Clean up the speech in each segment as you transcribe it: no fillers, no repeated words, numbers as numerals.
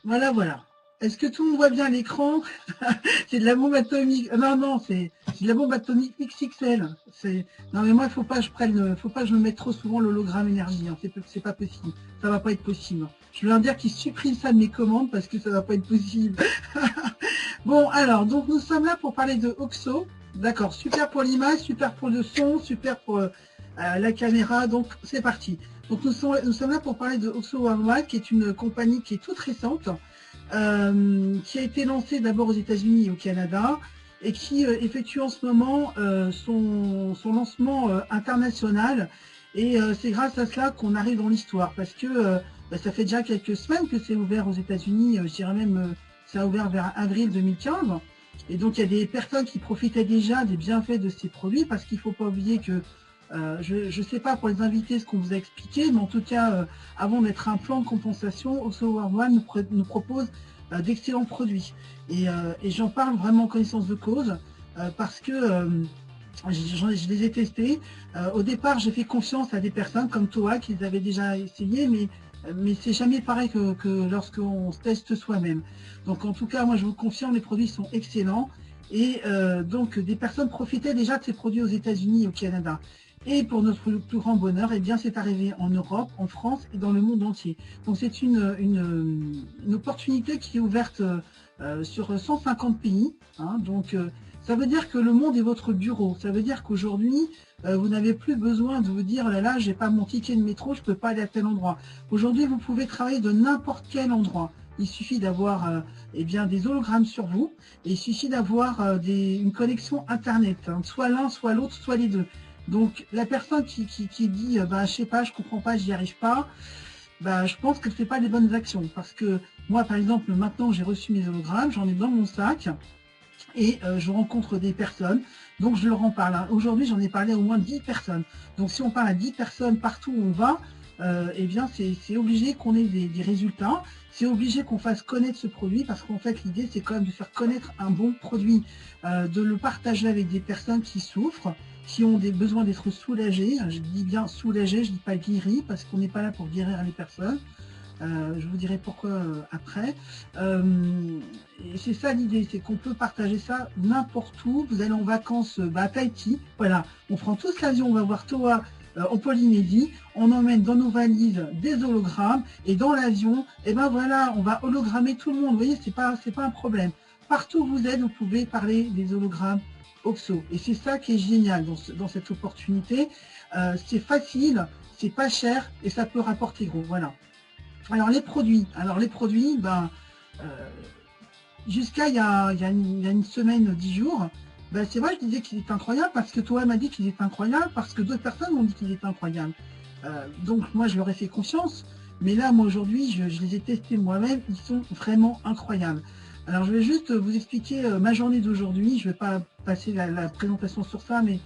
Voilà, voilà. Est-ce que tout le monde voit bien l'écran? C'est de la bombe atomique. Non, non, c'est de la bombe atomique XXL. Non, mais moi, il faut pas que je prenne, faut pas que je me mette trop souvent l'hologramme énergie. Hein. C'est pas possible. Ça va pas être possible. Je veux leur dire qu'ils suppriment ça de mes commandes parce que ça va pas être possible. Bon, alors, donc nous sommes là pour parler de Oxo. D'accord, super pour l'image, super pour le son, super pour la caméra. Donc, c'est parti. Donc, nous sommes là pour parler de Oxo Worldwide, qui est une compagnie qui est toute récente, qui a été lancée d'abord aux États-Unis et au Canada, et qui effectue en ce moment son lancement international. Et c'est grâce à cela qu'on arrive dans l'histoire, parce que ça fait déjà quelques semaines que c'est ouvert aux États-Unis, je dirais même ça a ouvert vers avril 2015. Et donc, il y a des personnes qui profitaient déjà des bienfaits de ces produits, parce qu'il ne faut pas oublier que, je ne sais pas pour les invités ce qu'on vous a expliqué, mais en tout cas, avant d'être un plan de compensation, Oxo World One nous propose d'excellents produits. Et j'en parle vraiment en connaissance de cause, parce que je les ai testés. Au départ, j'ai fait confiance à des personnes comme toi qui les avaient déjà essayés, mais c'est jamais pareil que lorsqu'on se teste soi-même. Donc en tout cas, moi je vous confirme, les produits sont excellents. Et donc des personnes profitaient déjà de ces produits aux États-Unis et au Canada. Et pour notre plus grand bonheur, eh bien c'est arrivé en Europe, en France et dans le monde entier. Donc c'est une opportunité qui est ouverte sur 150 pays. Hein, donc ça veut dire que le monde est votre bureau. Ça veut dire qu'aujourd'hui, vous n'avez plus besoin de vous dire, oh là là, j'ai pas mon ticket de métro, je peux pas aller à tel endroit. Aujourd'hui, vous pouvez travailler de n'importe quel endroit. Il suffit d'avoir eh bien, des hologrammes sur vous, et il suffit d'avoir une connexion Internet, hein, soit l'un, soit l'autre, soit les deux. Donc la personne qui dit, bah, je sais pas, je comprends pas, j'y arrive pas, bah, je pense qu'elle ne fait pas les bonnes actions. Parce que moi, par exemple, maintenant j'ai reçu mes hologrammes, j'en ai dans mon sac, et je rencontre des personnes, donc je leur en parle. Hein. Aujourd'hui, j'en ai parlé à au moins 10 personnes. Donc si on parle à 10 personnes partout où on va, eh bien c'est obligé qu'on ait des résultats, c'est obligé qu'on fasse connaître ce produit, parce qu'en fait l'idée c'est quand même de faire connaître un bon produit, de le partager avec des personnes qui souffrent, qui ont des besoins d'être soulagées. Je dis bien soulagées, je ne dis pas guéries, parce qu'on n'est pas là pour guérir les personnes. Je vous dirai pourquoi après. Et c'est ça l'idée, c'est qu'on peut partager ça n'importe où. Vous allez en vacances à Tahiti, voilà, on prend tous l'avion, on va voir Toa en Polynésie, on emmène dans nos valises des hologrammes, et dans l'avion, et ben voilà, on va hologrammer tout le monde. Vous voyez, c'est pas un problème. Partout où vous êtes, vous pouvez parler des hologrammes Oxo. Et c'est ça qui est génial dans cette opportunité. C'est facile, c'est pas cher, et ça peut rapporter gros. Voilà. Alors les produits, ben, euh, jusqu'à il y a une semaine, 10 jours, ben, c'est vrai, je disais qu'il est incroyable, parce que toi m'a dit qu'il est incroyable, parce que d'autres personnes m'ont dit qu'il est incroyable. Donc moi je leur ai fait confiance, mais là moi aujourd'hui je les ai testés moi-même, ils sont vraiment incroyables. Alors je vais juste vous expliquer ma journée d'aujourd'hui, je ne vais pas passer la présentation sur ça, mais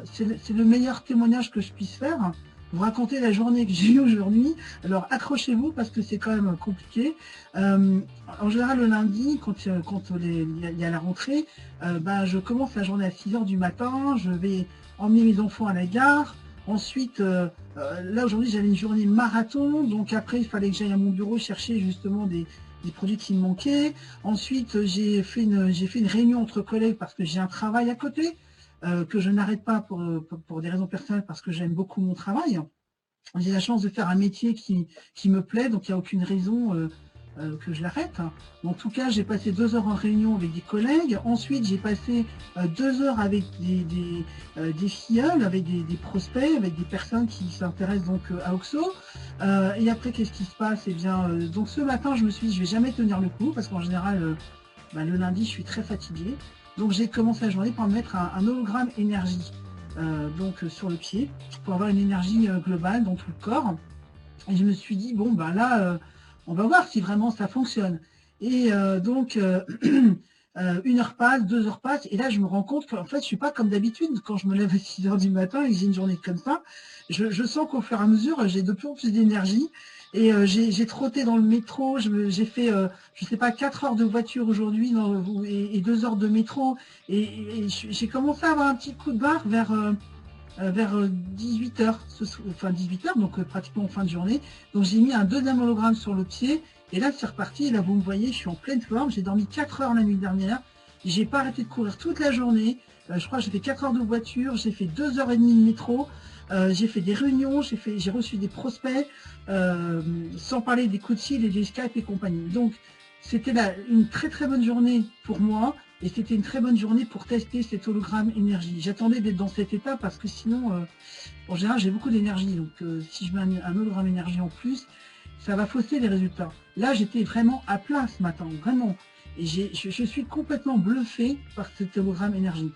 c'est le meilleur témoignage que je puisse faire. Vous raconter la journée que j'ai eue aujourd'hui. Alors accrochez-vous, parce que c'est quand même compliqué. En général, le lundi, quand il y a la rentrée, ben, je commence la journée à 6 heures du matin. Je vais emmener mes enfants à la gare. Ensuite, là aujourd'hui, j'avais une journée marathon. Donc après, il fallait que j'aille à mon bureau chercher justement des produits qui me manquaient. Ensuite, j'ai fait une réunion entre collègues, parce que j'ai un travail à côté. Que je n'arrête pas pour des raisons personnelles, parce que j'aime beaucoup mon travail. J'ai la chance de faire un métier qui me plaît, donc il n'y a aucune raison que je l'arrête. En tout cas, j'ai passé 2 heures en réunion avec des collègues. Ensuite, j'ai passé 2 heures avec des filleuls, avec des prospects, avec des personnes qui s'intéressent donc à Oxo. Et après, qu'est-ce qui se passe? Eh bien, donc ce matin, je me suis dit, je vais jamais tenir le coup, parce qu'en général, le lundi, je suis très fatiguée. Donc j'ai commencé la journée par me mettre un hologramme énergie sur le pied, pour avoir une énergie globale dans tout le corps. Et je me suis dit, bon, ben là, on va voir si vraiment ça fonctionne. Et une heure passe, 2 heures passent, et là, je me rends compte qu'en fait, je suis pas comme d'habitude quand je me lève à 6 heures du matin et que j'ai une journée comme ça. Je sens qu'au fur et à mesure, j'ai de plus en plus d'énergie. Et j'ai trotté dans le métro, j'ai fait, je sais pas, 4 heures de voiture aujourd'hui et 2 heures de métro. Et j'ai commencé à avoir un petit coup de barre vers 18 heures, enfin 18 heures, donc pratiquement en fin de journée. Donc j'ai mis un deuxième hologramme sur le pied, Et là, c'est reparti. Et là, vous me voyez, je suis en pleine forme. J'ai dormi 4 heures la nuit dernière. J'ai pas arrêté de courir toute la journée. Je crois que j'ai fait 4 heures de voiture. J'ai fait 2h30 de métro. J'ai fait des réunions. J'ai reçu des prospects. Sans parler des coups de fil et des Skype et compagnie. Donc, c'était une très très bonne journée pour moi. Et c'était une très bonne journée pour tester cet hologramme énergie. J'attendais d'être dans cet état parce que sinon, en général, j'ai beaucoup d'énergie. Donc, si je mets un hologramme énergie en plus, ça va fausser les résultats. Là, j'étais vraiment à plat ce matin, vraiment. Et je suis complètement bluffé par cet hologramme énergie.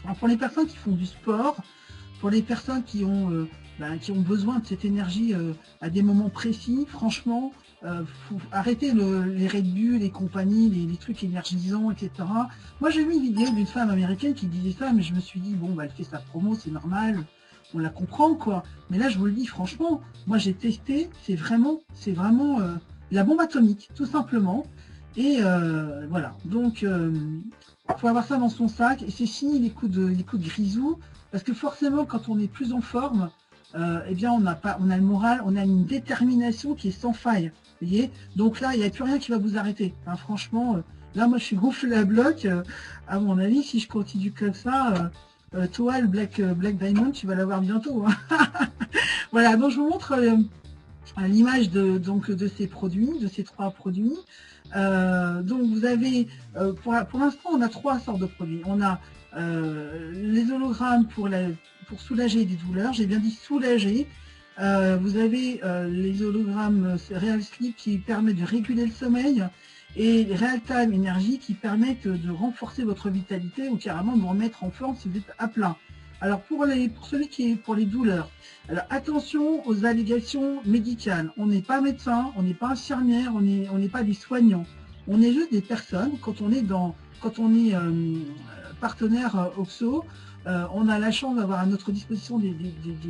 Alors, pour les personnes qui font du sport, pour les personnes qui ont besoin de cette énergie à des moments précis, franchement, faut arrêter les Red Bull, les compagnies, les trucs énergisants, etc. Moi, j'ai vu une vidéo d'une femme américaine qui disait ça, mais je me suis dit, bon, bah, elle fait sa promo, c'est normal, on la comprend, quoi. Mais là, je vous le dis, franchement, moi, j'ai testé, c'est vraiment la bombe atomique, tout simplement. Et voilà, donc, faut avoir ça dans son sac, et c'est fini les coups de grisou, parce que forcément, quand on est plus en forme, eh bien, on a le moral, on a une détermination qui est sans faille. Vous voyez, donc là, il n'y a plus rien qui va vous arrêter. Hein, franchement, là, moi, je suis gonflé à bloc. À mon avis, si je continue comme ça, toi, le Black Diamond, tu vas l'avoir bientôt. Hein. Voilà, donc je vous montre l'image de ces produits, de ces 3 produits. Donc vous avez, pour l'instant, on a 3 sortes de produits. On a les hologrammes pour soulager des douleurs. J'ai bien dit soulager. Vous avez les hologrammes Real Sleep qui permettent de réguler le sommeil et les Real Time Energy qui permettent de renforcer votre vitalité ou carrément de vous remettre en forme si vous êtes à plat. Alors pour celui qui est pour les douleurs, alors attention aux allégations médicales. On n'est pas médecin, on n'est pas infirmière, on n'est pas des soignants. On est juste des personnes. Quand on est partenaire OXO, on a la chance d'avoir à notre disposition des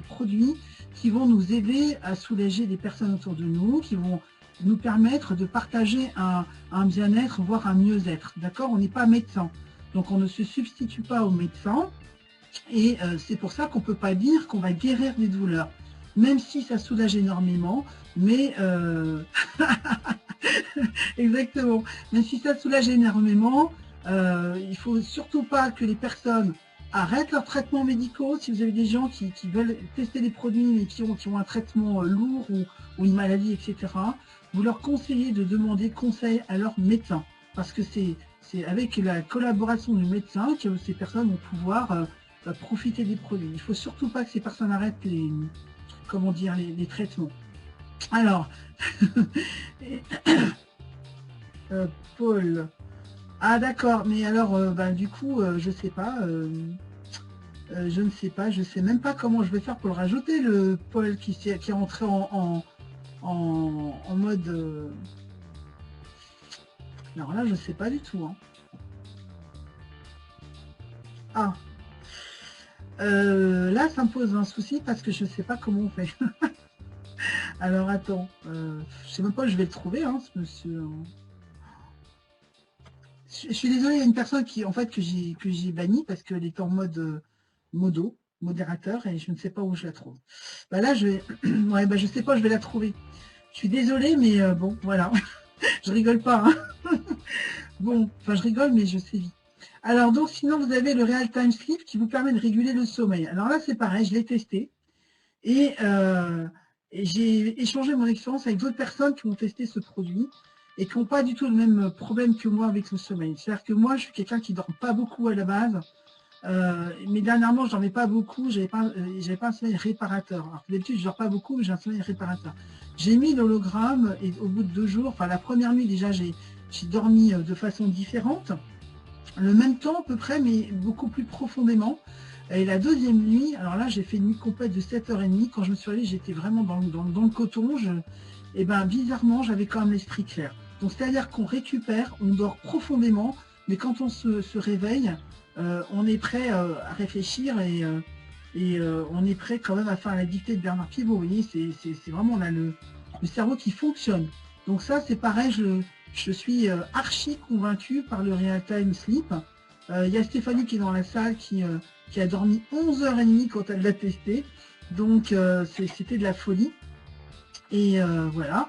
produits qui vont nous aider à soulager des personnes autour de nous, qui vont nous permettre de partager un bien-être, voire un mieux-être. D'accord? On n'est pas médecin. Donc on ne se substitue pas aux médecins. Et c'est pour ça qu'on ne peut pas dire qu'on va guérir des douleurs, même si ça soulage énormément, mais exactement, même si ça soulage énormément, il ne faut surtout pas que les personnes arrêtent leurs traitements médicaux. Si vous avez des gens qui veulent tester les produits mais qui ont un traitement lourd ou une maladie, etc., vous leur conseillez de demander conseil à leur médecin, parce que c'est avec la collaboration du médecin que ces personnes vont pouvoir profiter des produits. Il ne faut surtout pas que ces personnes arrêtent les traitements. Alors, Paul, ah d'accord, mais alors, du coup, je sais pas, je ne sais pas, je sais même pas comment je vais faire pour le rajouter, le Paul qui est rentré en mode... alors là, je sais pas du tout. Hein. Ah, là, ça me pose un souci parce que je ne sais pas comment on fait. Alors, attends. Je sais même pas où je vais le trouver, hein, ce monsieur. Je suis désolée, il y a une personne que j'ai banni parce qu'elle est en mode modérateur, et je ne sais pas où je la trouve. Bah là, je sais pas où je vais la trouver. Je suis désolée, mais bon, voilà. Je rigole pas. Hein. Bon, enfin, je rigole, mais je sais vite. Alors, donc, sinon, vous avez le Real Time Sleep qui vous permet de réguler le sommeil. Alors là, c'est pareil, je l'ai testé. Et j'ai échangé mon expérience avec d'autres personnes qui ont testé ce produit et qui n'ont pas du tout le même problème que moi avec le sommeil. C'est-à-dire que moi, je suis quelqu'un qui ne dort pas beaucoup à la base. Mais dernièrement, je dormais pas beaucoup, j'avais pas un sommeil réparateur. Alors d'habitude, je dors pas beaucoup, mais j'ai un sommeil réparateur. J'ai mis l'hologramme et au bout de 2 jours, enfin la première nuit déjà, j'ai dormi de façon différente, le même temps à peu près, mais beaucoup plus profondément. Et la deuxième nuit, alors là, j'ai fait une nuit complète de 7h30. Quand je me suis réveillée, j'étais vraiment dans le coton. Et ben bizarrement, j'avais quand même l'esprit clair. Donc c'est-à-dire qu'on récupère, on dort profondément, mais quand on se réveille, on est prêt à réfléchir et on est prêt quand même à faire la dictée de Bernard Pivot. Vous voyez, c'est vraiment, on a le cerveau qui fonctionne. Donc ça, c'est pareil, je suis archi convaincue par le Real Time Sleep. Il y a Stéphanie qui est dans la salle qui a dormi 11h30 quand elle l'a testé. Donc c'était de la folie. Et voilà.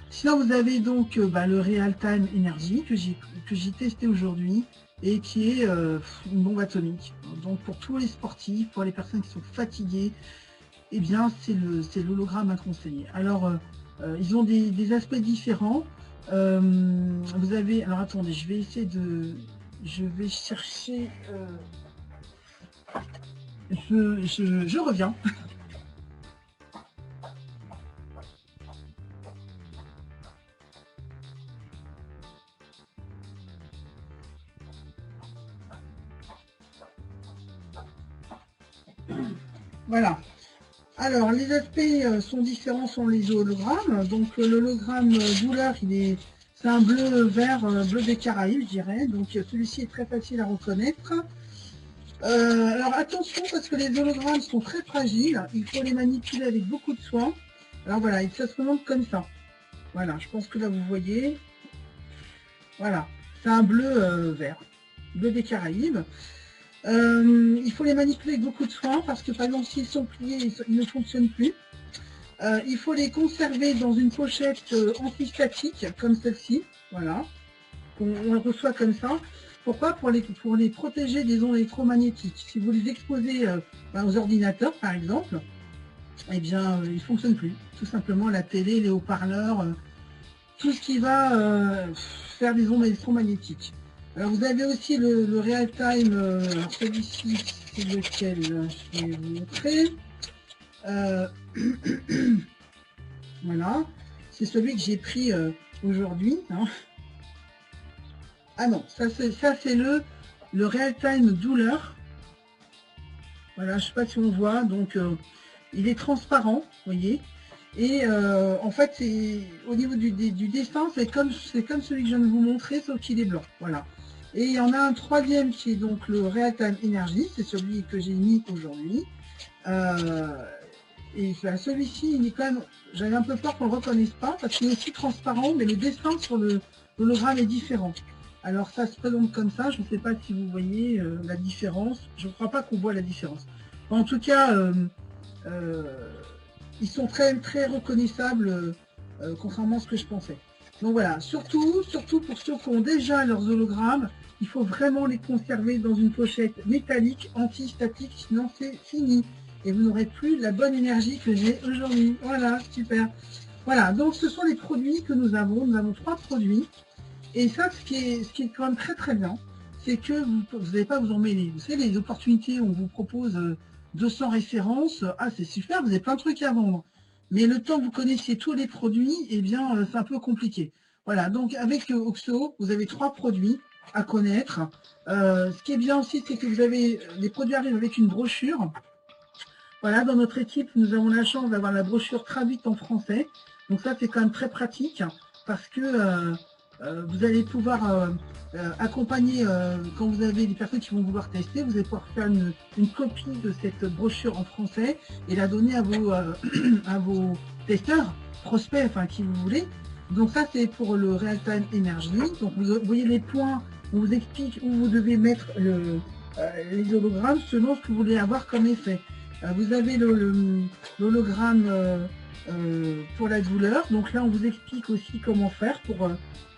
Sinon, vous avez donc le Real Time Energy que j'ai testé aujourd'hui et qui est une bombe atomique. Donc pour tous les sportifs, pour les personnes qui sont fatiguées, eh bien c'est l'hologramme à conseiller. Alors ils ont des aspects différents. Vous avez, alors attendez, je vais chercher, je reviens. Voilà. Alors, les aspects sont différents sur les hologrammes. Donc, l'hologramme douleur, c'est un bleu vert, bleu des Caraïbes, je dirais. Donc, celui-ci est très facile à reconnaître. Alors, attention, parce que les hologrammes sont très fragiles. Il faut les manipuler avec beaucoup de soin. Alors, voilà, ça se montre comme ça. Voilà, je pense que là, vous voyez. Voilà, c'est un bleu vert, bleu des Caraïbes. Il faut les manipuler avec beaucoup de soin parce que par exemple s'ils sont pliés, ils ne fonctionnent plus. Il faut les conserver dans une pochette antistatique comme celle-ci, voilà, on reçoit comme ça. Pourquoi? Pour les protéger des ondes électromagnétiques. Si vous les exposez aux ordinateurs par exemple, eh bien ils ne fonctionnent plus. Tout simplement la télé, les haut-parleurs, tout ce qui va faire des ondes électromagnétiques. Alors vous avez aussi le Real Time, celui-ci c'est lequel je vais vous montrer. Voilà, c'est celui que j'ai pris aujourd'hui. Hein. Ah non, ça c'est le Real Time douleur. Voilà, je ne sais pas si on voit, donc il est transparent, vous voyez. Et en fait, au niveau du dessin, c'est comme celui que je viens de vous montrer, sauf qu'il est blanc. Voilà. Et il y en a un troisième qui est donc le Real Time Energy, c'est celui que j'ai mis aujourd'hui. Et celui-ci, il est quand même, j'avais un peu peur qu'on ne le reconnaisse pas, parce qu'il est aussi transparent, mais le dessin sur l'hologramme est différent. Alors ça se présente comme ça, je ne sais pas si vous voyez la différence, je ne crois pas qu'on voit la différence. En tout cas, ils sont très, très reconnaissables, contrairement à ce que je pensais. Donc voilà, surtout pour ceux qui ont déjà leurs hologrammes, il faut vraiment les conserver dans une pochette métallique, anti-statique, sinon c'est fini. Et vous n'aurez plus la bonne énergie que j'ai aujourd'hui. Voilà, super. Voilà, donc ce sont les produits que nous avons. Nous avons 3 produits. Et ça, ce qui est quand même très très bien, c'est que vous n'allez pas vous emmêler. Vous savez, les opportunités, on vous propose 200 références. Ah, c'est super, vous avez plein de trucs à vendre. Mais le temps que vous connaissiez tous les produits, eh bien, c'est un peu compliqué. Voilà, donc avec Oxo, vous avez 3 produits à connaître. Ce qui est bien aussi, c'est que vous avez les produits arrivent avec une brochure. Voilà, dans notre équipe, nous avons la chance d'avoir la brochure traduite en français. Donc ça, c'est quand même très pratique parce que vous allez pouvoir accompagner, quand vous avez des personnes qui vont vouloir tester, vous allez pouvoir faire une copie de cette brochure en français et la donner à vos, à vos testeurs, prospects, enfin qui vous voulez. Donc ça, c'est pour le Real Time Energy. Donc vous voyez les points, on vous explique où vous devez mettre les hologrammes selon ce que vous voulez avoir comme effet. Vous avez l'hologramme pour la douleur. Donc là, on vous explique aussi comment faire pour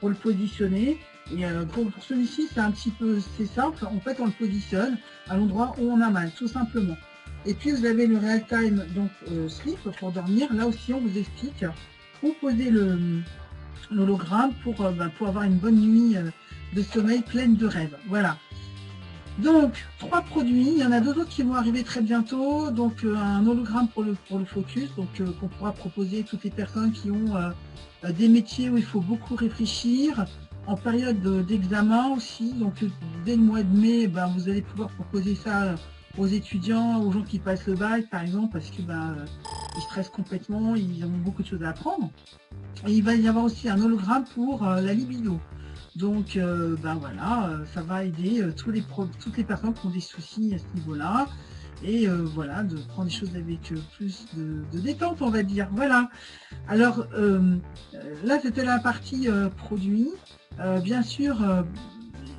le positionner. Et pour celui-ci, c'est un petit peu, c'est simple. En fait, on le positionne à l'endroit où on a mal, tout simplement. Et puis, vous avez le Real Time donc, Sleep pour dormir. Là aussi, on vous explique où poser l'hologramme pour avoir une bonne nuit de sommeil pleine de rêves. Voilà. Donc, 3 produits, il y en a 2 autres qui vont arriver très bientôt, donc un hologramme pour le focus, donc qu'on pourra proposer à toutes les personnes qui ont des métiers où il faut beaucoup réfléchir, en période d'examen aussi, donc dès le mois de mai, vous allez pouvoir proposer ça aux étudiants, aux gens qui passent le bac par exemple, parce que ils stressent complètement, ils ont beaucoup de choses à apprendre. Et il va y avoir aussi un hologramme pour la libido. Donc, voilà, ça va aider toutes les personnes qui ont des soucis à ce niveau-là. Et voilà, de prendre des choses avec plus de détente, on va dire. Voilà. Alors, là, c'était la partie produit. Bien sûr,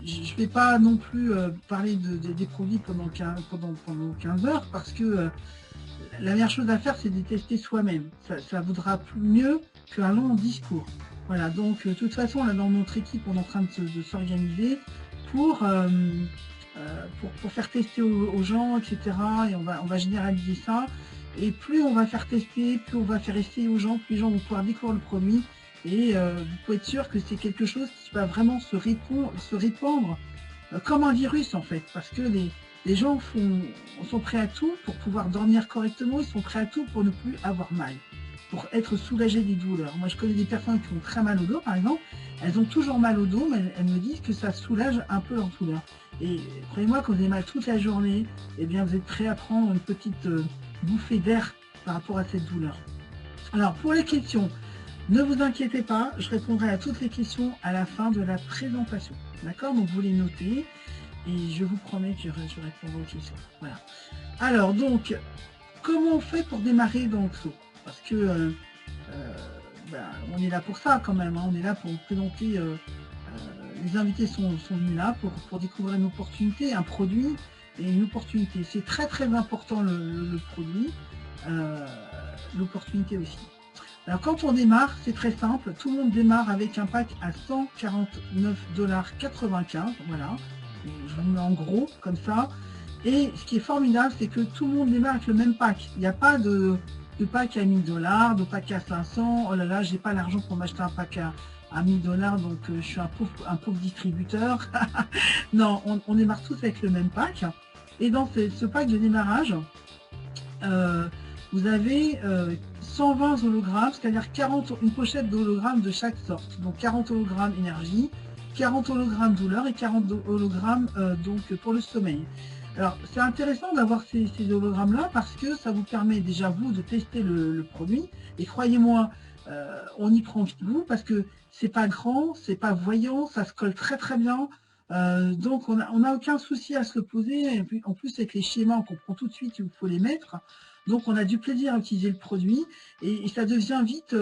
je ne vais pas non plus parler des produits pendant 15 heures parce que la meilleure chose à faire, c'est de tester soi-même. Ça vaudra mieux qu'un long discours. Voilà, donc de toute façon, là, dans notre équipe, on est en train de s'organiser pour, pour faire tester aux gens, etc. Et on va généraliser ça. Et plus on va faire tester, plus on va faire essayer aux gens, plus les gens vont pouvoir découvrir le produit. Et vous pouvez être sûr que c'est quelque chose qui va vraiment se répandre comme un virus, en fait. Parce que les gens sont prêts à tout pour pouvoir dormir correctement, ils sont prêts à tout pour ne plus avoir mal, pour être soulagés des douleurs. Moi, je connais des personnes qui ont très mal au dos, par exemple, elles ont toujours mal au dos, mais elles me disent que ça soulage un peu leur douleur. Et croyez-moi, quand vous avez mal toute la journée, eh bien, vous êtes prêt à prendre une petite bouffée d'air par rapport à cette douleur. Alors, pour les questions, ne vous inquiétez pas, je répondrai à toutes les questions à la fin de la présentation. D'accord? Donc, vous les notez. Et je vous promets que je répondrai aux questions. Voilà. Alors, donc, comment on fait pour démarrer dans Xo? Parce que on est là pour ça quand même. Hein. On est là pour vous présenter. Les invités sont venus là pour découvrir une opportunité, un produit et une opportunité. C'est très très important le produit, l'opportunité aussi. Alors quand on démarre, c'est très simple. Tout le monde démarre avec un pack à 149,95 $. Voilà. Je vous le mets en gros, comme ça. Et ce qui est formidable, c'est que tout le monde démarre avec le même pack. Il n'y a pas de pack à 1000 $, de pack à 500. Oh là là, j'ai pas l'argent pour m'acheter un pack à 1000 $, donc je suis un pauvre distributeur. Non, on démarre tous avec le même pack. Et dans ce pack de démarrage, vous avez 120 hologrammes, c'est-à-dire une pochette d'hologrammes de chaque sorte. Donc 40 hologrammes énergie, 40 hologrammes douleur et 40 hologrammes donc pour le sommeil. Alors c'est intéressant d'avoir ces hologrammes-là parce que ça vous permet déjà vous de tester le produit. Et croyez-moi, on y prend vous parce que c'est pas grand, c'est pas voyant, ça se colle très très bien. Donc on n'a aucun souci à se le poser. Et puis, en plus avec les schémas, on comprend tout de suite où il faut les mettre. Donc on a du plaisir à utiliser le produit et ça devient vite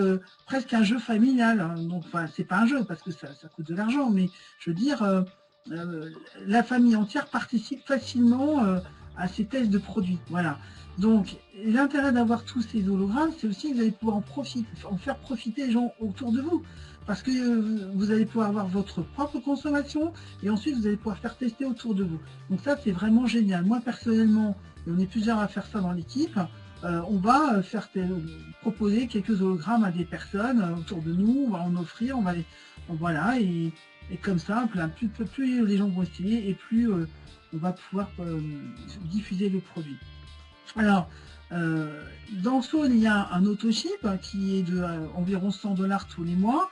presque un jeu familial. Hein. Donc enfin, c'est pas un jeu parce que ça coûte de l'argent, mais je veux dire, la famille entière participe facilement à ces tests de produits. Voilà. Donc l'intérêt d'avoir tous ces hologrammes, c'est aussi que vous allez pouvoir en faire profiter les gens autour de vous. Parce que vous allez pouvoir avoir votre propre consommation et ensuite vous allez pouvoir faire tester autour de vous. Donc ça, c'est vraiment génial. Moi, personnellement, et on est plusieurs à faire ça dans l'équipe, on va proposer quelques hologrammes à des personnes autour de nous, on va en offrir, voilà, et comme ça, plus les gens vont essayer et plus on va pouvoir diffuser le produit. Alors, dans Saône, il y a un autoship qui est de environ 100 $ tous les mois.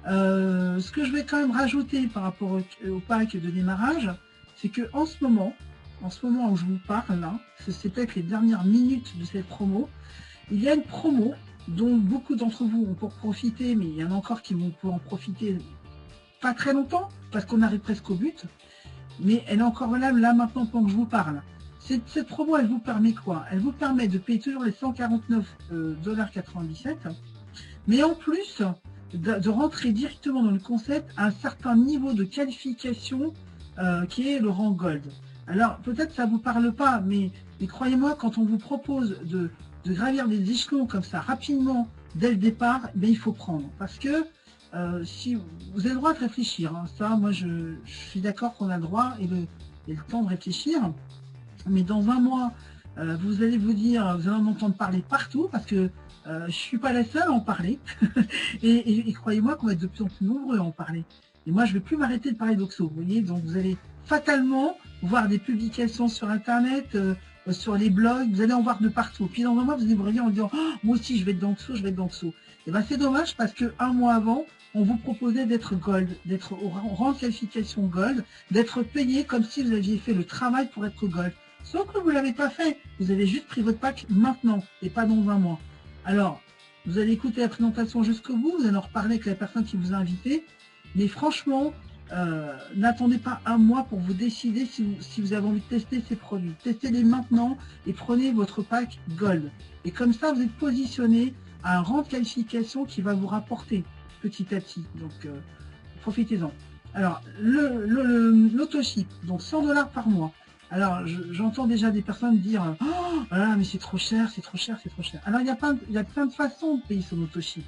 Ce que je vais quand même rajouter par rapport au pack de démarrage, c'est que en ce moment où je vous parle, là, c'est peut-être les dernières minutes de cette promo, il y a une promo dont beaucoup d'entre vous ont pour profiter, mais il y en a encore qui vont pouvoir en profiter pas très longtemps, parce qu'on arrive presque au but, mais elle est encore valable là maintenant pendant que je vous parle. Cette promo, elle vous permet quoi? Elle vous permet de payer toujours les 149,97 $, mais en plus de rentrer directement dans le concept à un certain niveau de qualification qui est le rang Gold. Alors peut-être ça ne vous parle pas, mais croyez-moi, quand on vous propose de gravir des échelons comme ça rapidement dès le départ, il faut prendre. Parce que si vous avez le droit de réfléchir, hein, ça, moi je suis d'accord qu'on a le droit et le temps de réfléchir. Mais dans un mois, vous allez vous dire, vous allez en entendre parler partout, parce que je ne suis pas la seule à en parler. et croyez-moi qu'on va être de plus en plus nombreux à en parler. Et moi, je ne vais plus m'arrêter de parler d'Oxo, vous voyez. Donc, vous allez fatalement voir des publications sur Internet, sur les blogs, vous allez en voir de partout. Puis dans un mois, vous allez vous réveiller en disant, oh, moi aussi, je vais être dans Oxo, je vais être dans Oxo. Et bien, c'est dommage parce qu'un mois avant, on vous proposait d'être Gold, d'être au rang de qualification Gold, d'être payé comme si vous aviez fait le travail pour être Gold. Sauf que vous ne l'avez pas fait. Vous avez juste pris votre pack maintenant et pas dans un mois. Alors, vous allez écouter la présentation jusqu'au bout, vous allez en reparler avec la personne qui vous a invité. Mais franchement, n'attendez pas un mois pour vous décider si vous avez envie de tester ces produits. Testez-les maintenant et prenez votre pack Gold. Et comme ça, vous êtes positionné à un rang de qualification qui va vous rapporter petit à petit. Donc, profitez-en. Alors, l'autoship, donc 100 $ par mois. Alors, j'entends déjà des personnes dire « Oh, voilà, mais c'est trop cher, c'est trop cher, c'est trop cher ». Alors, il y a plein de façons de payer son autoship.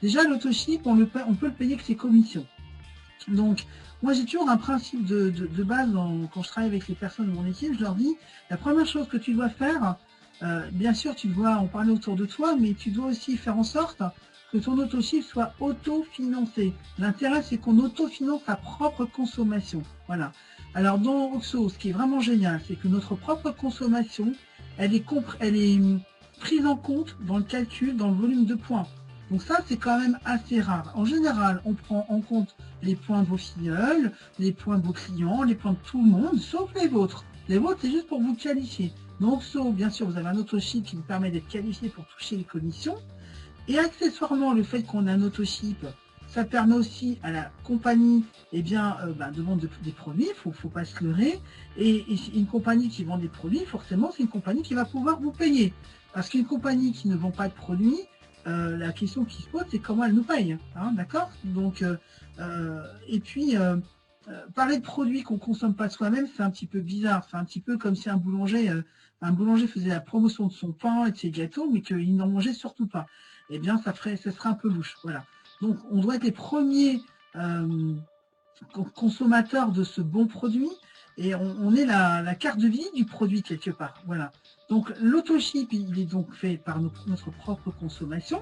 Déjà, l'autoship, on peut le payer que ses commissions. Donc, moi, j'ai toujours un principe de base quand je travaille avec les personnes de mon équipe. Je leur dis, la première chose que tu dois faire, bien sûr, tu dois en parler autour de toi, mais tu dois aussi faire en sorte que ton autoship soit autofinancé. L'intérêt, c'est qu'on autofinance sa propre consommation. Voilà. Alors, dans Oxo, ce qui est vraiment génial, c'est que notre propre consommation, elle est prise en compte dans le calcul, dans le volume de points. Donc ça, c'est quand même assez rare. En général, on prend en compte les points de vos filleuls, les points de vos clients, les points de tout le monde, sauf les vôtres. Les vôtres, c'est juste pour vous qualifier. Donc, bien sûr, vous avez un autoship qui vous permet d'être qualifié pour toucher les commissions. Et accessoirement, le fait qu'on a un autoship, ça permet aussi à la compagnie de vendre des produits, il ne faut pas se leurrer. Et une compagnie qui vend des produits, forcément, c'est une compagnie qui va pouvoir vous payer. Parce qu'une compagnie qui ne vend pas de produits, la question qui se pose, c'est comment elle nous paye, hein, d'accord? Donc, parler de produits qu'on ne consomme pas soi-même, c'est un petit peu bizarre. C'est un petit peu comme si un boulanger faisait la promotion de son pain et de ses gâteaux, mais qu'il n'en mangeait surtout pas. Eh bien, ça serait un peu louche. Voilà. Donc, on doit être les premiers consommateurs de ce bon produit, et on est la carte de visite du produit quelque part. Voilà. Donc l'autoship, il est donc fait par notre propre consommation,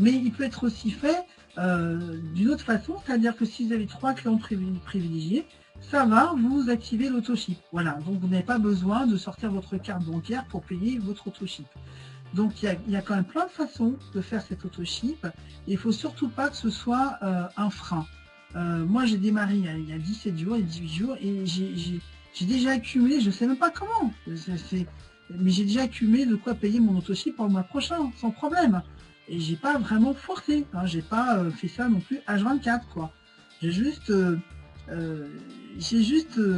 mais il peut être aussi fait d'une autre façon, c'est-à-dire que si vous avez 3 clients privilégiés, ça va vous activer l'autoship. Voilà, donc vous n'avez pas besoin de sortir votre carte bancaire pour payer votre autoship. Donc il y a quand même plein de façons de faire cet autoship, et il ne faut surtout pas que ce soit un frein. Moi j'ai démarré il y a 17 jours et 18 jours, et j'ai déjà accumulé, je ne sais même pas comment, mais j'ai déjà accumulé de quoi payer mon autoship pour le mois prochain, sans problème. Et j'ai pas vraiment forcé, hein, j'ai pas fait ça non plus H24, quoi. J'ai juste,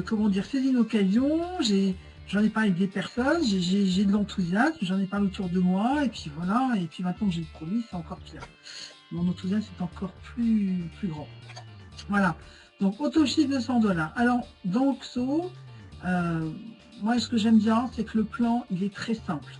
comment dire, saisi une occasion, j'en ai parlé avec des personnes, j'ai de l'enthousiasme, j'en ai parlé autour de moi, et puis voilà, et puis maintenant que j'ai le produit, c'est encore pire. Mon enthousiasme est encore plus grand. Voilà, donc autoship de 100 $. Alors, dans Oxo, moi, ce que j'aime bien, c'est que le plan, il est très simple.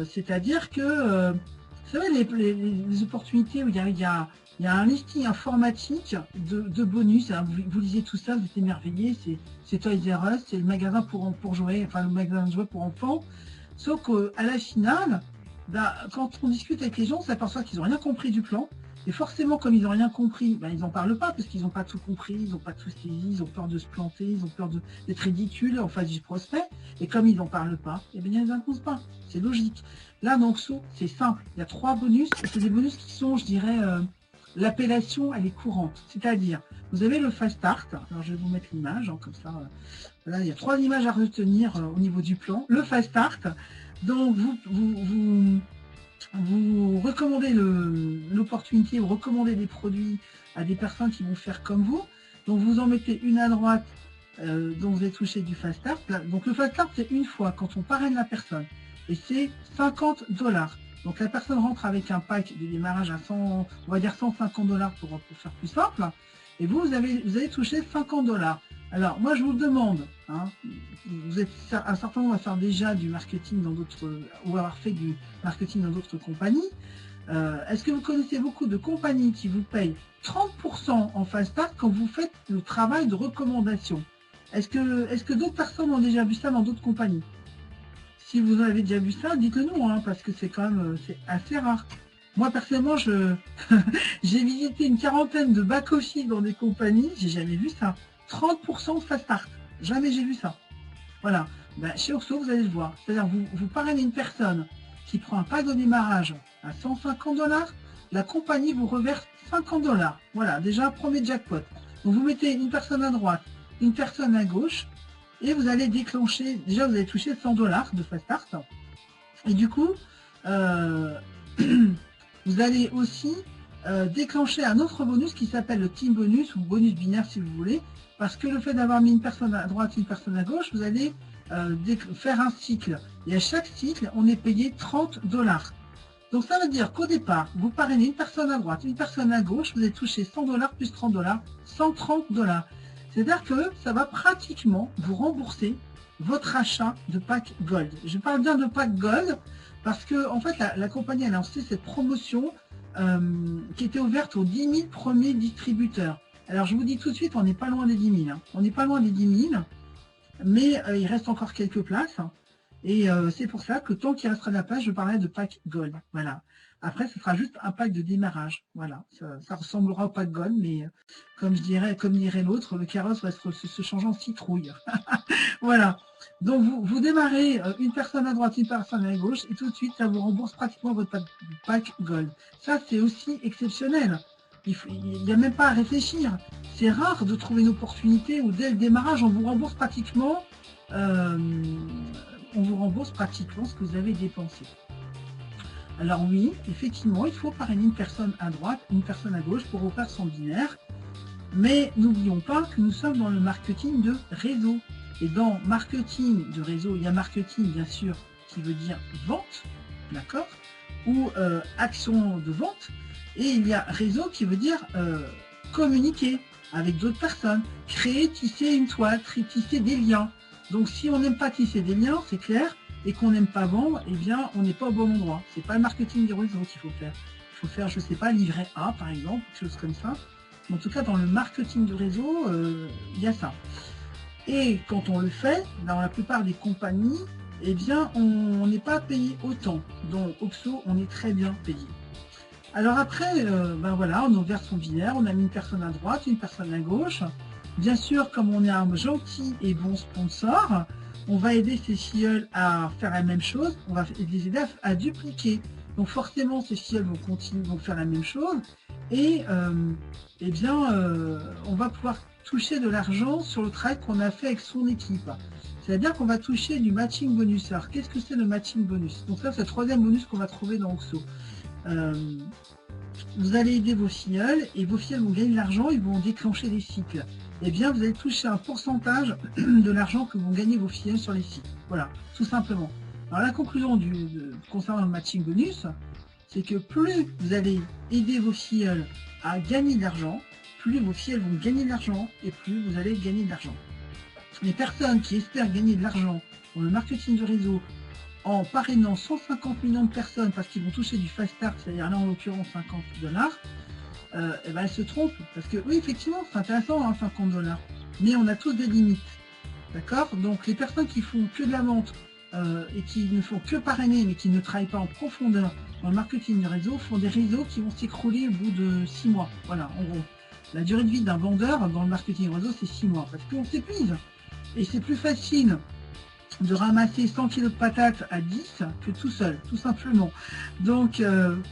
C'est-à-dire que, vous savez, les opportunités où il y a un listing informatique de bonus, hein, vous lisez tout ça, vous êtes émerveillés, c'est Toys R Us, c'est le magasin pour jouer, enfin le magasin de jouets pour enfants. Sauf qu'à la finale, quand on discute avec les gens, on s'aperçoit qu'ils n'ont rien compris du plan. Et forcément, comme ils n'ont rien compris, ils n'en parlent pas, parce qu'ils n'ont pas tout compris, ils n'ont pas tout saisi, ils ont peur de se planter, ils ont peur d'être ridicules en face du prospect. Et comme ils n'en parlent pas, eh bien, ils n'imposent pas. C'est logique. Là, dans Oxo, c'est simple. Il y a 3 bonus. C'est des bonus qui sont, je dirais, l'appellation, elle est courante. C'est-à-dire, vous avez le Fast Start. Alors, je vais vous mettre l'image, hein, comme ça. Là, il y a 3 images à retenir au niveau du plan. Le Fast Start. Donc, vous recommandez l'opportunité, vous recommandez des produits à des personnes qui vont faire comme vous. Donc, vous en mettez une à droite, dont vous avez touché du Fast Start. Donc, le Fast Start, c'est une fois quand on parraine la personne. Et c'est 50 $. Donc, la personne rentre avec un pack de démarrage à 100, on va dire 150 $ pour faire plus simple. Et vous allez toucher 50 $. Alors, moi, je vous le demande, hein, vous êtes un certain nombre à faire déjà du marketing dans d'autres, ou avoir fait du marketing dans d'autres compagnies. Est-ce que vous connaissez beaucoup de compagnies qui vous payent 30% en Fast Start quand vous faites le travail de recommandation? Est-ce que d'autres personnes ont déjà vu ça dans d'autres compagnies? Si vous avez déjà vu ça, dites-le nous, hein, parce que c'est quand même assez rare. Moi, personnellement, j'ai visité une quarantaine de back-office dans des compagnies, j'ai jamais vu ça. 30% de Fast Start. Jamais j'ai vu ça. Voilà. Chez Oxo, vous allez le voir. C'est-à-dire, vous parrainez une personne qui prend un pack de démarrage à 150 $, la compagnie vous reverse 50 $. Voilà, déjà, premier jackpot. Donc, vous mettez une personne à droite, une personne à gauche, et vous allez déclencher, déjà, vous allez toucher 100 $ de Fast Start. Et du coup, vous allez aussi déclencher un autre bonus qui s'appelle le Team Bonus, ou bonus binaire si vous voulez, parce que le fait d'avoir mis une personne à droite et une personne à gauche, vous allez faire un cycle. Et à chaque cycle, on est payé 30 $. Donc ça veut dire qu'au départ, vous parrainez une personne à droite, une personne à gauche, vous allez toucher 100 $ plus 30 $, 130 $. C'est-à-dire que ça va pratiquement vous rembourser votre achat de pack Gold. Je parle bien de pack Gold parce que en fait la compagnie a lancé cette promotion qui était ouverte aux 10 000 premiers distributeurs. Alors je vous dis tout de suite, on n'est pas loin des 10 000. Hein. On n'est pas loin des 10 000, mais il reste encore quelques places. Et c'est pour ça que tant qu'il restera de la place, je parlerai de pack Gold. Voilà. Après, ce sera juste un pack de démarrage. Voilà. Ça ressemblera au pack Gold, mais comme dirait l'autre, le carrosse va se changer en citrouille. Voilà. Donc, vous démarrez une personne à droite, une personne à gauche, et tout de suite, ça vous rembourse pratiquement votre pack Gold. Ça, c'est aussi exceptionnel. Il n'y a même pas à réfléchir. C'est rare de trouver une opportunité où, dès le démarrage, on vous rembourse pratiquement ce que vous avez dépensé. Alors oui, effectivement, il faut parrainer une personne à droite, une personne à gauche pour refaire son binaire. Mais n'oublions pas que nous sommes dans le marketing de réseau. Et dans marketing de réseau, il y a marketing, bien sûr, qui veut dire vente, d'accord, ou action de vente. Et il y a réseau qui veut dire communiquer avec d'autres personnes, créer, tisser une toile, tisser des liens. Donc si on n'aime pas tisser des liens, c'est clair, et qu'on n'aime pas vendre, eh bien on n'est pas au bon endroit. C'est pas le marketing des réseaux qu'il faut faire. Il faut faire, je sais pas, livret A par exemple, quelque chose comme ça. En tout cas, dans le marketing de réseau, il y a ça. Et quand on le fait, dans la plupart des compagnies, eh bien on n'est pas payé autant. Donc Oxo, on est très bien payé. Alors après, ben voilà, on ouvre son binaire, on a mis une personne à droite, une personne à gauche. Bien sûr, comme on est un gentil et bon sponsor, on va aider ces filleuls à faire la même chose, on va les aider à dupliquer. Donc forcément, ces filleuls vont faire la même chose et eh bien, on va pouvoir toucher de l'argent sur le travail qu'on a fait avec son équipe. C'est-à-dire qu'on va toucher du matching bonus. Alors, qu'est-ce que c'est le matching bonus? Donc ça, c'est le troisième bonus qu'on va trouver dans Oxo. Vous allez aider vos filleuls et vos filleuls vont gagner de l'argent, ils vont déclencher des cycles. Eh bien, vous allez toucher un pourcentage de l'argent que vont gagner vos filleuls sur les cycles. Voilà, tout simplement. Alors, la conclusion concernant le matching bonus, c'est que plus vous allez aider vos filleuls à gagner de l'argent, plus vos filleuls vont gagner de l'argent et plus vous allez gagner de l'argent. Les personnes qui espèrent gagner de l'argent dans le marketing de réseau en parrainant 150 millions de personnes parce qu'ils vont toucher du fast start, c'est-à-dire là en l'occurrence $50, eh ben elles se trompent. Parce que oui, effectivement, c'est intéressant, hein, $50. Mais on a tous des limites. D'accord? Donc les personnes qui font que de la vente et qui ne font que parrainer, mais qui ne travaillent pas en profondeur dans le marketing de réseau, font des réseaux qui vont s'écrouler au bout de 6 mois. Voilà, en gros. La durée de vie d'un vendeur dans le marketing réseau, c'est 6 mois. Parce qu'on s'épuise. Et c'est plus facile de ramasser 100 kg de patates à 10 que tout seul, tout simplement. Donc,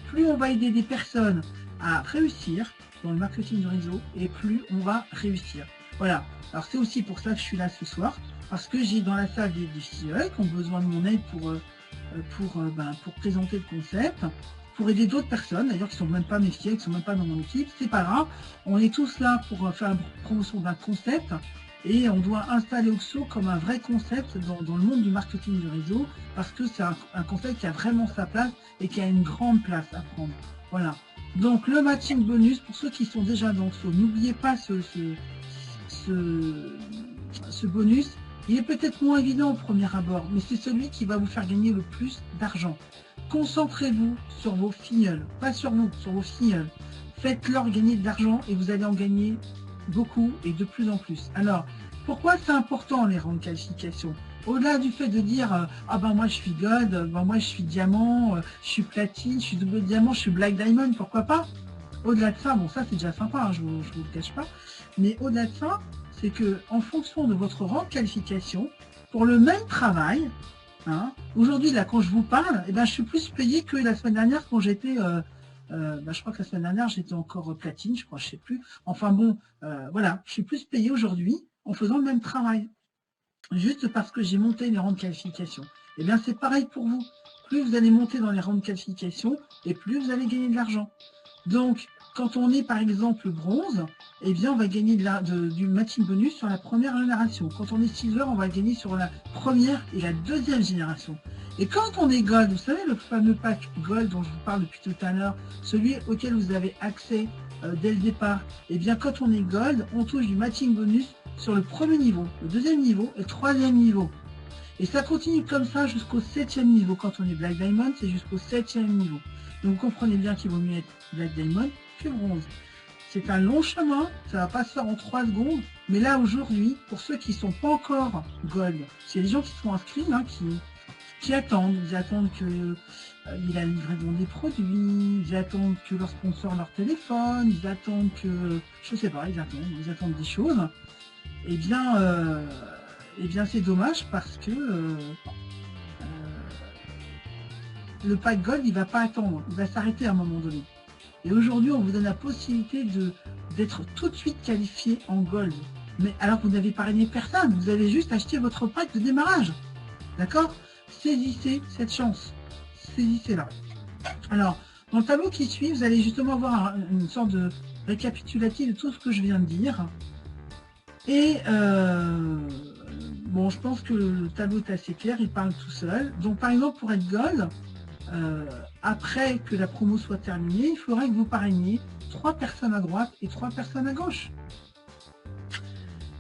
plus on va aider des personnes à réussir dans le marketing du réseau, et plus on va réussir. Voilà. Alors, c'est aussi pour ça que je suis là ce soir, parce que j'ai dans la salle des filleuls qui ont besoin de mon aide pour présenter le concept, pour aider d'autres personnes, d'ailleurs qui ne sont même pas mes filleuls, qui ne sont même pas dans mon équipe. C'est pas grave. On est tous là pour faire la promotion d'un concept. Et on doit installer Oxo comme un vrai concept dans le monde du marketing du réseau, parce que c'est un concept qui a vraiment sa place et qui a une grande place à prendre. Voilà. Donc le matching bonus, pour ceux qui sont déjà dans Oxo, n'oubliez pas ce bonus. Il est peut-être moins évident au premier abord, mais c'est celui qui va vous faire gagner le plus d'argent. Concentrez-vous sur vos filleuls, pas sur vous, sur vos filleuls. Faites-leur gagner de l'argent et vous allez en gagner beaucoup et de plus en plus. Alors, pourquoi c'est important les rangs de qualification? Au-delà du fait de dire ah ben moi je suis gold, ben moi je suis diamant, je suis platine, je suis double diamant, je suis black diamond, pourquoi pas? Au-delà de ça, bon ça c'est déjà sympa, hein, je vous le cache pas, mais au-delà de ça, c'est que en fonction de votre rang de qualification, pour le même travail, hein, aujourd'hui là quand je vous parle, eh ben, je suis plus payé que la semaine dernière quand j'étais je crois que la semaine dernière, j'étais encore platine, je crois, je sais plus. Enfin bon, voilà, je suis plus payé aujourd'hui en faisant le même travail. Juste parce que j'ai monté les rangs de qualification. Eh bien, c'est pareil pour vous. Plus vous allez monter dans les rangs de qualification, et plus vous allez gagner de l'argent. Donc, quand on est par exemple bronze, eh bien, on va gagner du matching bonus sur la première génération. Quand on est silver, on va gagner sur la première et la deuxième génération. Et quand on est gold, vous savez, le fameux pack gold dont je vous parle depuis tout à l'heure, celui auquel vous avez accès dès le départ, eh bien, quand on est gold, on touche du matching bonus sur le premier niveau, le deuxième niveau et le troisième niveau. Et ça continue comme ça jusqu'au 7e niveau. Quand on est Black Diamond, c'est jusqu'au 7e niveau. Donc vous comprenez bien qu'il vaut mieux être Black Diamond que bronze. C'est un long chemin, ça va pas se faire en 3 secondes. Mais là aujourd'hui, pour ceux qui ne sont pas encore Gold, c'est les gens qui sont inscrits, hein, qui attendent. Ils attendent que il y ait la livraison des produits, ils attendent que leur sponsor leur téléphone, ils attendent que, je sais pas, ils attendent des choses. Eh bien c'est dommage parce que le pack Gold, il va pas attendre, il va s'arrêter à un moment donné. Et aujourd'hui, on vous donne la possibilité d'être tout de suite qualifié en Gold. Mais alors que vous n'avez parrainé personne, vous avez juste acheté votre pack de démarrage. D'accord? Saisissez cette chance. Saisissez-la. Alors, dans le tableau qui suit, vous allez justement avoir une sorte de récapitulatif de tout ce que je viens de dire. Et bon, je pense que le tableau est assez clair, il parle tout seul. Donc, par exemple, pour être Gold, après que la promo soit terminée, il faudrait que vous parrainiez 3 personnes à droite et 3 personnes à gauche.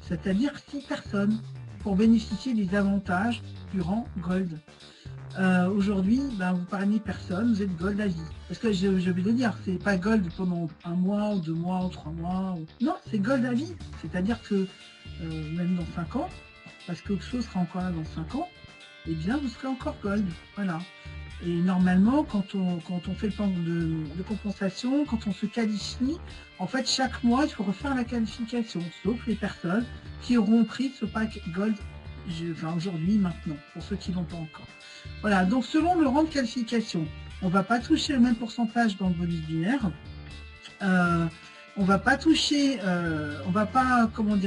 C'est-à-dire 6 personnes pour bénéficier des avantages du rang Gold. Aujourd'hui, vous parrainez personne, vous êtes Gold à vie. Parce que je vais le dire, c'est pas Gold pendant 1 mois, ou 2 mois, ou 3 mois. Non, c'est Gold à vie. C'est-à-dire que même dans 5 ans, parce que Oxo sera encore là dans 5 ans, eh bien vous serez encore Gold. Voilà. Et normalement, quand on fait le plan de compensation, quand on se qualifie, en fait, chaque mois, il faut refaire la qualification, sauf les personnes qui auront pris ce pack Gold aujourd'hui, maintenant, pour ceux qui ne l'ont pas encore. Voilà, donc selon le rang de qualification, on ne va pas toucher le même pourcentage dans le bonus binaire. On va pas toucher,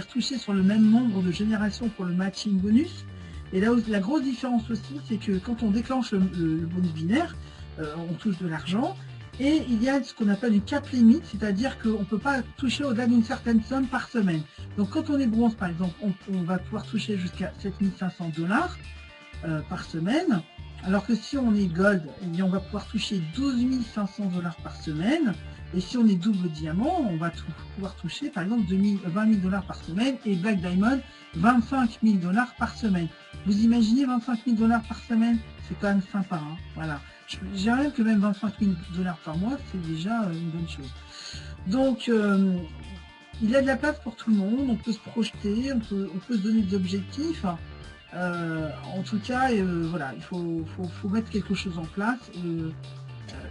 toucher sur le même nombre de générations pour le matching bonus. Et là, la grosse différence aussi, c'est que quand on déclenche le bonus binaire, on touche de l'argent. Et il y a ce qu'on appelle une cap limite, c'est-à-dire qu'on ne peut pas toucher au-delà d'une certaine somme par semaine. Donc quand on est bronze, par exemple, on va pouvoir toucher jusqu'à 7500 $ par semaine. Alors que si on est gold, eh bien, on va pouvoir toucher 12 500 $ par semaine. Et si on est double diamant, on va pouvoir toucher par exemple 20 000 $ par semaine, et Black Diamond 25 000 $ par semaine. Vous imaginez 25 000 $ par semaine? C'est quand même sympa, hein, voilà. J'ai rien que même 25 000 $ par mois, c'est déjà une bonne chose. Donc, il y a de la place pour tout le monde, on peut se projeter, on peut se donner des objectifs. En tout cas, voilà, il faut mettre quelque chose en place.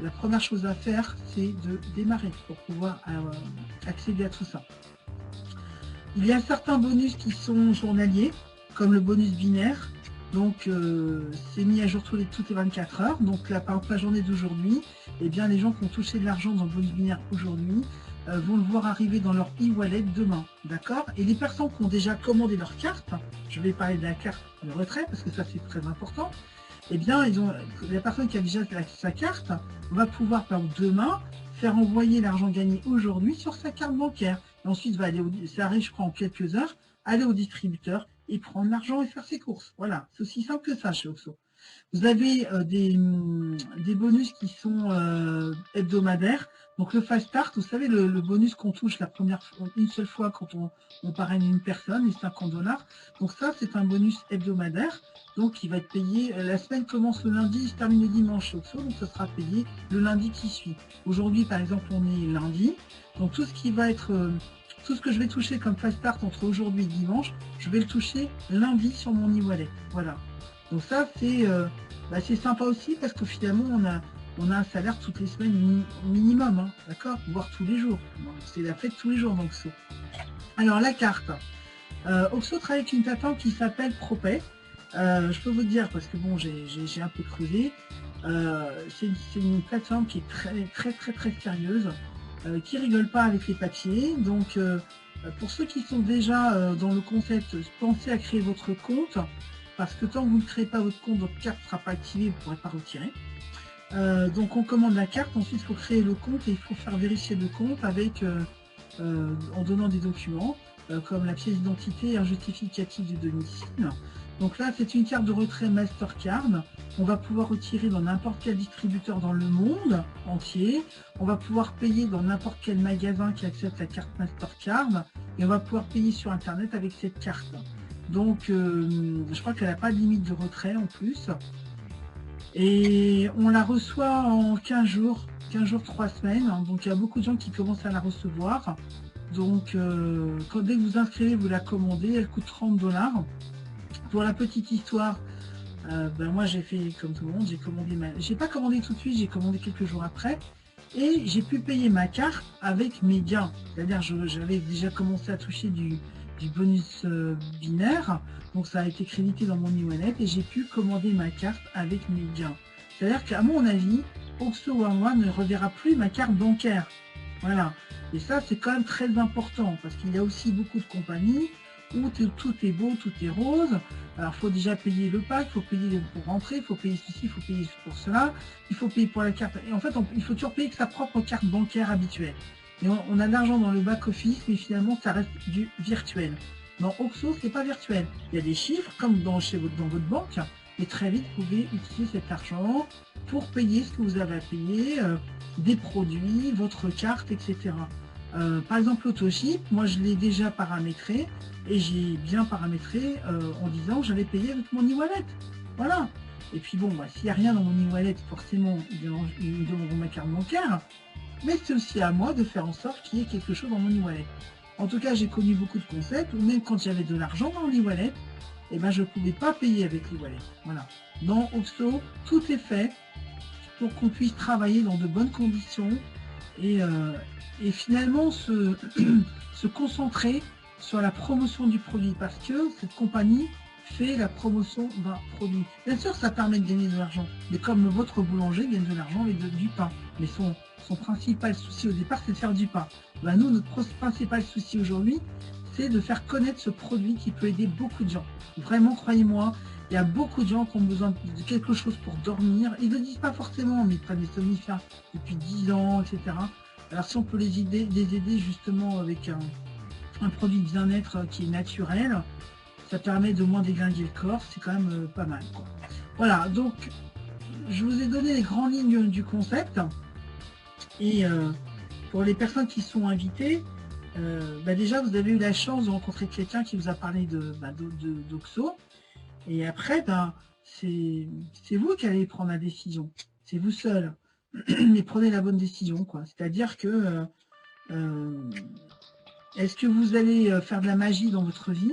La première chose à faire, c'est de démarrer pour pouvoir accéder à tout ça. Il y a certains bonus qui sont journaliers, comme le bonus binaire. Donc, c'est mis à jour toutes les 24 heures. Donc, là, par exemple, la journée d'aujourd'hui, eh bien, les gens qui ont touché de l'argent dans le bonus binaire aujourd'hui vont le voir arriver dans leur e-wallet demain. D'accord? Et les personnes qui ont déjà commandé leur carte, je vais parler de la carte de retrait, parce que ça, c'est très important. Eh bien, la personne qui a déjà sa carte va pouvoir, par exemple, demain, faire envoyer l'argent gagné aujourd'hui sur sa carte bancaire. Et ensuite, ça arrive, je crois, en quelques heures, aller au distributeur et prendre l'argent et faire ses courses. Voilà, c'est aussi simple que ça chez Oxo. Vous avez des bonus qui sont hebdomadaires. Donc le Fast Start, vous savez, le bonus qu'on touche une seule fois quand on parraine une personne, les 50 $. Donc ça, c'est un bonus hebdomadaire. Donc il va être payé, la semaine commence le lundi, se termine le dimanche chez Oxo, donc ça sera payé le lundi qui suit. Aujourd'hui, par exemple, on est lundi. Donc tout ce que je vais toucher comme Fast Start entre aujourd'hui et dimanche, je vais le toucher lundi sur mon e-wallet. Voilà. Donc ça, c'est sympa aussi parce que finalement, on a un salaire toutes les semaines minimum, hein, d'accord? Voire tous les jours. C'est la fête tous les jours dans Oxo. Alors, la carte. Oxo travaille avec une plateforme qui s'appelle ProPay. Je peux vous dire, parce que bon, j'ai un peu creusé. C'est une plateforme qui est très sérieuse, qui rigole pas avec les papiers. Donc, pour ceux qui sont déjà dans le concept, pensez à créer votre compte. Parce que tant que vous ne créez pas votre compte, votre carte ne sera pas activée, vous ne pourrez pas retirer. Donc on commande la carte, ensuite il faut créer le compte et il faut faire vérifier le compte en donnant des documents, comme la pièce d'identité et un justificatif du domicile. Donc là, c'est une carte de retrait Mastercard. On va pouvoir retirer dans n'importe quel distributeur dans le monde entier. On va pouvoir payer dans n'importe quel magasin qui accepte la carte Mastercard. Et on va pouvoir payer sur Internet avec cette carte. Donc, je crois qu'elle n'a pas de limite de retrait en plus. Et on la reçoit en 15 jours, 3 semaines. Donc, il y a beaucoup de gens qui commencent à la recevoir. Donc, dès que vous inscrivez, vous la commandez. Elle coûte 30 $. Pour la petite histoire, ben moi, j'ai fait comme tout le monde. J'ai commandé J'ai pas commandé tout de suite, j'ai commandé quelques jours après. Et j'ai pu payer ma carte avec mes gains. C'est-à-dire, j'avais déjà commencé à toucher du bonus binaire. Donc, ça a été crédité dans mon e-wallet et j'ai pu commander ma carte avec mes gains. C'est-à-dire qu'à mon avis, Oxo One ne reverra plus ma carte bancaire. Voilà. Et ça, c'est quand même très important parce qu'il y a aussi beaucoup de compagnies où tout est beau, tout est rose. Alors, il faut déjà payer le pack, il faut payer pour rentrer, il faut payer ceci, il faut payer pour cela, il faut payer pour la carte. Et en fait, il faut toujours payer que sa propre carte bancaire habituelle. Et on a de l'argent dans le back-office, mais finalement, ça reste du virtuel. Dans Oxo, c'est pas virtuel. Il y a des chiffres, comme dans votre banque, et très vite, vous pouvez utiliser cet argent pour payer ce que vous avez à payer, des produits, votre carte, etc. Par exemple, l'autoship, moi je l'ai déjà paramétré et j'ai bien paramétré en disant que j'allais payer avec mon e-wallet. Voilà. Et puis bon, s'il n'y a rien dans mon e-wallet, forcément, ils me demanderont ma carte bancaire. Mais c'est aussi à moi de faire en sorte qu'il y ait quelque chose dans mon e-wallet. En tout cas, j'ai connu beaucoup de concepts où même quand j'avais de l'argent dans l'e-wallet, eh ben, je ne pouvais pas payer avec l'e-wallet. Voilà. Dans Oxo, tout est fait pour qu'on puisse travailler dans de bonnes conditions et finalement se concentrer sur la promotion du produit parce que cette compagnie fait la promotion d'un produit. Bien sûr, ça permet de gagner de l'argent, mais comme votre boulanger gagne de l'argent et du pain. Mais son principal souci au départ, c'est de faire du pain. Ben, nous, notre principal souci aujourd'hui, c'est de faire connaître ce produit qui peut aider beaucoup de gens. Vraiment, croyez-moi, il y a beaucoup de gens qui ont besoin de quelque chose pour dormir. Ils ne le disent pas forcément, mais ils prennent des somnifères depuis 10 ans, etc. Alors si on peut les aider justement avec un produit de bien-être qui est naturel, ça permet de moins déglinguer le corps, c'est quand même pas mal, quoi. Voilà, donc je vous ai donné les grandes lignes du concept. Et pour les personnes qui sont invitées, déjà vous avez eu la chance de rencontrer quelqu'un qui vous a parlé d'Oxo. Et après, c'est vous qui allez prendre la décision. C'est vous seul. Mais prenez la bonne décision, quoi. C'est-à-dire que est-ce que vous allez faire de la magie dans votre vie?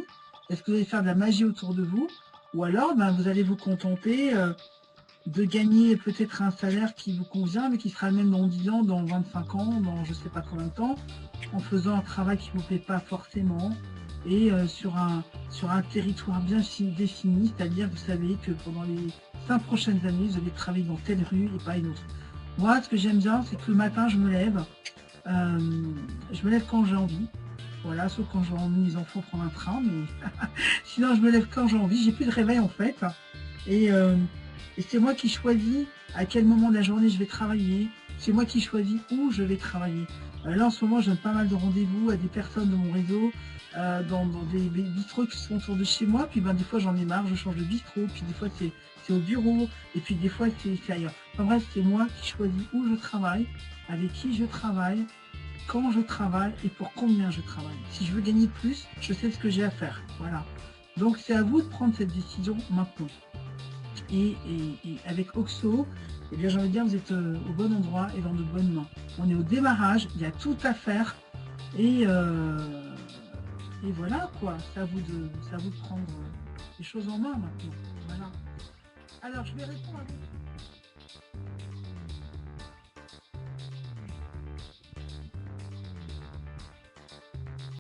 Est-ce que vous allez faire de la magie autour de vous? Ou alors, vous allez vous contenter de gagner peut-être un salaire qui vous convient, mais qui sera le même dans 10 ans, dans 25 ans, dans je ne sais pas combien de temps, en faisant un travail qui ne vous plaît pas forcément, et sur un territoire bien défini, c'est-à-dire vous savez que pendant les 5 prochaines années, vous allez travailler dans telle rue et pas une autre. Moi, ce que j'aime bien, c'est que le matin, je me lève quand j'ai envie. Voilà, sauf quand j'ai emmené les enfants prendre un train, mais sinon je me lève quand j'ai envie. J'ai plus de réveil en fait. Et c'est moi qui choisis à quel moment de la journée je vais travailler. C'est moi qui choisis où je vais travailler. Là, en ce moment, je donne pas mal de rendez-vous à des personnes de mon réseau, dans des bistrots qui sont autour de chez moi. Puis des fois, j'en ai marre, je change de bistrot. Puis des fois, c'est au bureau. Et puis des fois, c'est ailleurs. Enfin bref, c'est moi qui choisis où je travaille, avec qui je travaille, quand je travaille et pour combien je travaille. Si je veux gagner plus, je sais ce que j'ai à faire. Voilà. Donc, c'est à vous de prendre cette décision maintenant. Et avec Oxo, eh bien, j'ai envie de dire, vous êtes au bon endroit et dans de bonnes mains. On est au démarrage, il y a tout à faire. Et voilà, quoi. C'est à vous de prendre les choses en main maintenant. Voilà. Alors, je vais répondre à votre